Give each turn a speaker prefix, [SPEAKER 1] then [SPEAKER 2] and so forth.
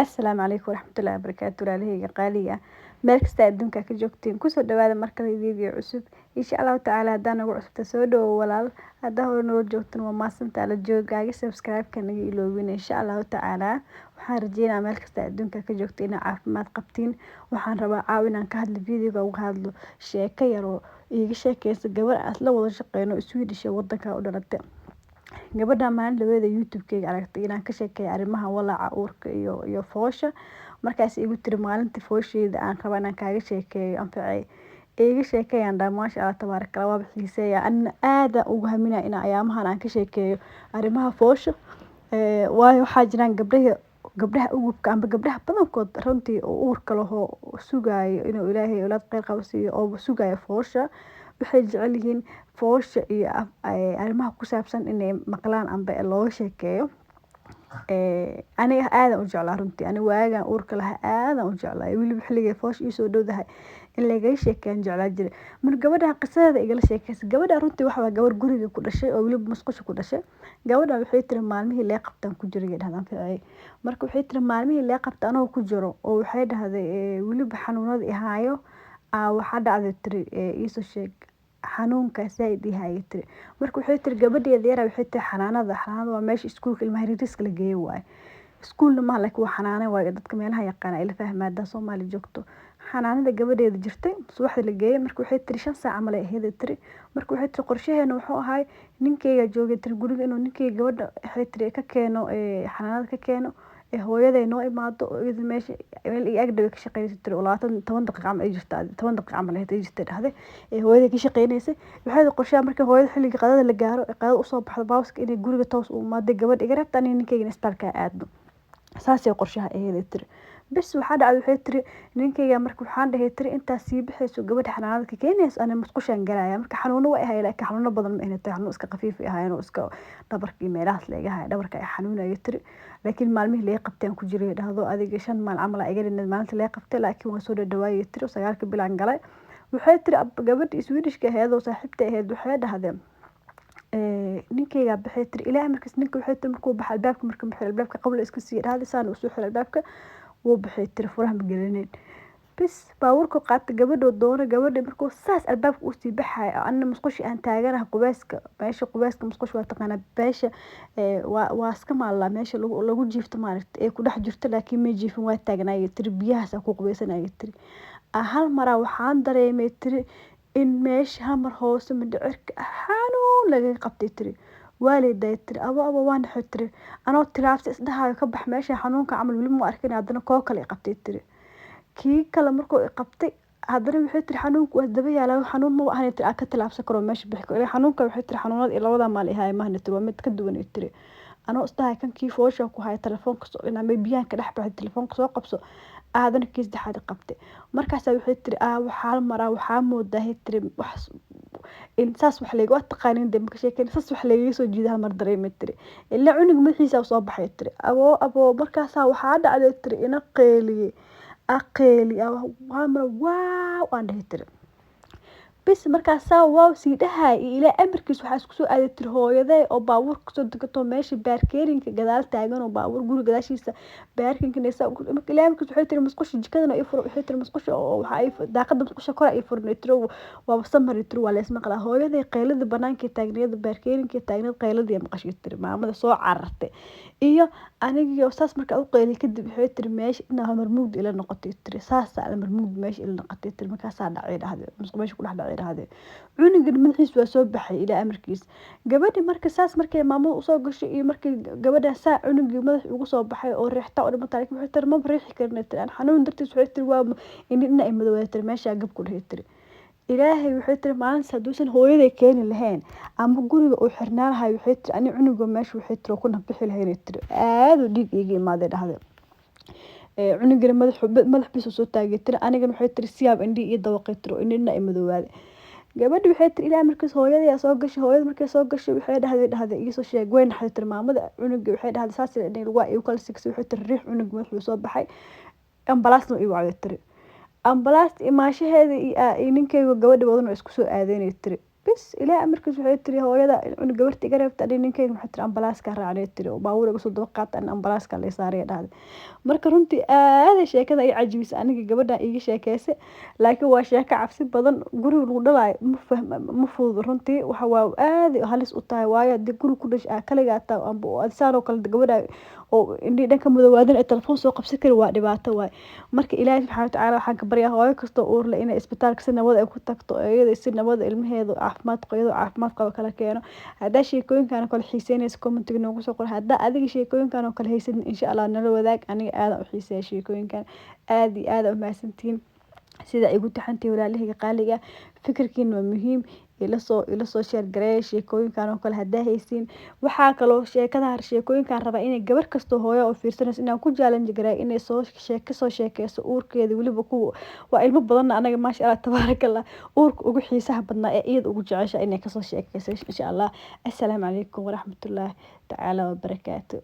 [SPEAKER 1] Asalaamu calaykum waraxmatullaahi wabarakaatu walaalahayga qaaliga meel kasta adduunka ka joogtiin kusoo dhawaada markale video cusub insha allahu tacaala haddaan nagu cusubta soo dhawo walaal haddaa hore noo joogtan waa maasanta la joogaaga subscribe-ka naga iloobin insha allahu tacaala waxaan rajeynaa meel kasta adduunka ka joogta inaa caafimaad qabtiin waxaan rabaa inaan ka hadlo videoga uga hadlo sheeko yaroo iiga sheekeysa gabar aan la wada shaqeyno Swedish wadanka u dhalatay gabadha maalin dhaweeda youtube-keyga aragtay inaan ka sheekeeyo arrimaha walaaca uurka iyo foosha markaas igu tiri maalintii foosheeda aan raba inaan kaaga sheekeeyo anfacay iga sheekeeyaan dhaa maasha Allah tabaaraka waa bixiiseeya anna aad ugu haminaa in ayaamahan aan ka sheekeeyo arrimaha foosha waayo waxaa jiraan gabdhaha ugubka amba gabdhaha badankood runtii oo uurka lahoo sugaayo inuu ilaahay awlaad kheyr qabo siiyo oo sugaayo foosha waxay jecel yihiin foosha iyo arrimaha ku saabsan inay maqlaan amba looga sheekeeyo aniga aad u jeclaa runtii aniga waagaan uurka lahaa aad u jeclaa weliba xilligay foosha ii soo dhowdahay in laga sheekeeyo jeclaa jiray mar gabadha qisadeeda igala sheekeysa gabadha runtii waxa gabadh guriga ku dhashay oo weliba musqusha ku dhashay gabadha waxay tiri maalmihii lee qabtaan ku jiray dhahdaan ficay marka waxay tiri maalmihii lee qabta anoo ku jiro oo waxay dhahday weliba xanuunada ihaayo waxa dhacday tiri iisoo sheeg xanuunka saaid ihaayo tiri marka waxay tiri gabadheeda yara waxay tiri xanaanada waa meesha iskuulka ilmaha yariiska la geeyo waay iskuulna ma laakiin waa xanaano waay dadka meelaha yaqaan ay la fahmaadaan Soomaali joogto xanaanada gabadheeda jirtay subaxda la geeyay marka waxay tiri 5 saac amal ay ahayd tiri marka waxay tiri qorshaheena wuxuu ahay ninkeyga joogay tiri guriga inuu ninkeyga gabadha waxay tiri ka keeno xanaanada ka keeno hooyaday noo imaado iyada meesha meel ay agdhow ka shaqeynaysa tiri 10 daqiiqo ama ay jirtaa 10 daqiiqo ama ay jirtay dhahday hooyaday ka shaqeynaysay waxay qorshaha marka hooyada xilliga qadada la gaaro qadada u soo baxdo baaska inay guriga toos u imaado gabadh iga rabta ninkeyga isbitaalka aadno saasay qorshaha ahayd tiri bas waxa dhacday waxay tiri ninkeyga marka waxaan dhahay tiri inta sii bixayso gabadha xanaanada ka keenayso ana musqushan galaya marka xanuuno way ahay laakiin xanuuno badan ma ahayn xanuun iska qafiif ah inuu iska dhabarkii meelahaas leeyahay ahay dhabarka ay xanuunayo tiri laakiin maalmihii lee qabteen ku jiray dhahdo adiga 5 maalin amal ay iga dhinay maalinta lee qabtay laakiin waa soo dhawaayay tiri 9 bilaan galay waxay tiri gabadha Swedish-ka ahayd oo saaxiibta ahayd waxay dhahdeen ninkeyga baxay tiri ilaa markaas ninka waxay tiri markuu baxay albaabka qabla iska sii dhahday saan u soo xiray albaabka wuu baxay tiri furaha ma gelinin bis baawarku qaatay gabadho doona gabadha markuu saas albaabka u sii baxay anna musqushi aan taaganahay qubeyska meesha qubeyska musqush waa taqaana beesha waa iska maala meesha lagu jiifto maaragtay ee ku dhex jirto laakiin ma jiifin waa taagnaayay tiri biyahaas ku qubeysanayay tiri hal mara waxaan dareemay tiri in meesha hamar hoose mindhicirka xanuun laga qabtay tiri waaliday tiri abo waan xitri anoo tilaabta isdhahayo ka bax meesha xanuunka amal wali ma arkin hadana koo kale qabtay tiri kii kale markuu qabtay hadana waxay tiri xanuunku waa daba yaala xanuun ma ahan tiri ka tilaabsan karo meesha bixi karo xanuunka waxay tiri xanuunada labada maal ihay mahna tiri waa mid ka duwan tiri anoo isdhahay kan kii foosha ku hay telefoonka soo inaa biyan ka dhex baxay telefoonka soo qabso aadana kiis dhaxad qabtay markaas waxay tiri waxa maraa waxa moodaa tiri wax in saas wax leeyahay waa taqaanin dib ka sheekay saas wax leeyahay soo jiidaha mar dareemay tiri ilaa cunug madaxiisa soo baxay tiri abo markaas waxa dhacday tiri ina qeeliye aqeeli waa mar waaw aan dhahay tiri bis markaas waaw si dhahay ilaa amarkiis waxa isku soo aaday tiri hooyaday oo baawur ku soo degato meesha baarkeerinka gadaal taagan oo baawur guri gadaashiisa baarkinka neesa marka ilaa amarkiis waxay tiri musqusha jikadana ay furo waxay tiri musqusha oo waxa ay daaqada musqusha kor ay furnay tiri waa samar tiri waa lees maqla hooyaday qeylada banaanka taagneeda baarkeerinka taagneed qeyladii maqashay tiri maamada soo carartay iyo aniga saas marka u qeylay kadib waxay tiri meesha inaa marmuud ila noqotay tiri saas marmuud meesha ila noqotay tiri markaas dhacay dhahday musqusha ku dhex dhacay cunuga madaxiis waa soo baxay ilaa amarkiis gabadhi marka saas markay maamada u soo gashay iyo markay gabadha saa cunuga madax ugu soo baxay oo reexta oo dhimata laakiin waxay tiri ma riixi karnaa tiri aan xanuun dartiis waxay tiri waa in ay madowday tiri meesha gab ku dhahay tiri ilaahay waxay tiri maalinta haduusan hooyaday keeni lahayn ama guriga uu xirnaanahay waxay tiri ani cunuga meesha waxay tiri ku nabixi lahayn tiri aad u dhiig iga imaaday dhahday cunuga madax bis soo taagay tiri aniga waxay tiri siyaab indhi iyo dawaqay tiri inna ay madowaaday gabadhi waxay tiri ilaa markaas hooyaday soo gashay hooyada markay soo gashay waxay dhahday iga soo sheeg weyn waxay tiri maamada cunuga waxay dhahday saas inay waa iyo kala sigsi waxay tiri riix cunuga wuxuu soo baxay ambalaasna ii wacday tiri ambalaas imaashaheeda iyo ninkeyga gabadha wadan isku soo aadeynay tiri بس إلى أمريكا waxay tiri hooyada in gabarta iga reebta adii ninkeyga waxay tiri ambalaaska raacnay tiri baabuur iga soo daba qaata in ambalaaska la saaray dhahday marka runtii aad sheekada ay cajibisay aniga gabadha iga sheekeysay laakiin waa sheeko cabsi badan guriga lagu dhalaayo ma fudud runtii waxa waa aad halis u tahay waayo hadii guriga ku dhashay kaliya taa amba adsaano kale gabadha oo indhi dhanka madawaadan ay telefoon soo qabsan kari waa dhibaato waay marka ilaahay subxaanahu wa tacaala waxaan ka baryaa hooyo kasta oo uur leh inay isbitaalka si nabad ay ku tagto iyada si nabad ilmaheedu caafimaad qabo kala keeno hadaa sheekooyinkan kale xiiseynaysa commentiga noogu soo qor hadaa adiga sheekooyinkan oo kale haysan insha Allah nala wadaag aniga aad u xiiseeya sheekooyinkan aad iyo aad u mahadsantiin sida igu taxantay walaalahayga qaaliga fikirkiina waa muhiim ila soo share gareey sheekooyinkan oo kale hadaa haysin waxa kale oo sheekooyinkan raba inay gabar kasto hooyo oo fiirsanayso inaan ku challenge gareey inay soo sheekeyso uurkeeda waliba ku waa ilmo badan anaga ma sha Allah tabarakallah uurka ugu xiisaha badnaa ee iyad ugu jecesha inay ka soo sheekeyso insha Allah assalaamu calaykum waraxmatullaahi tacaala wa barakaatuh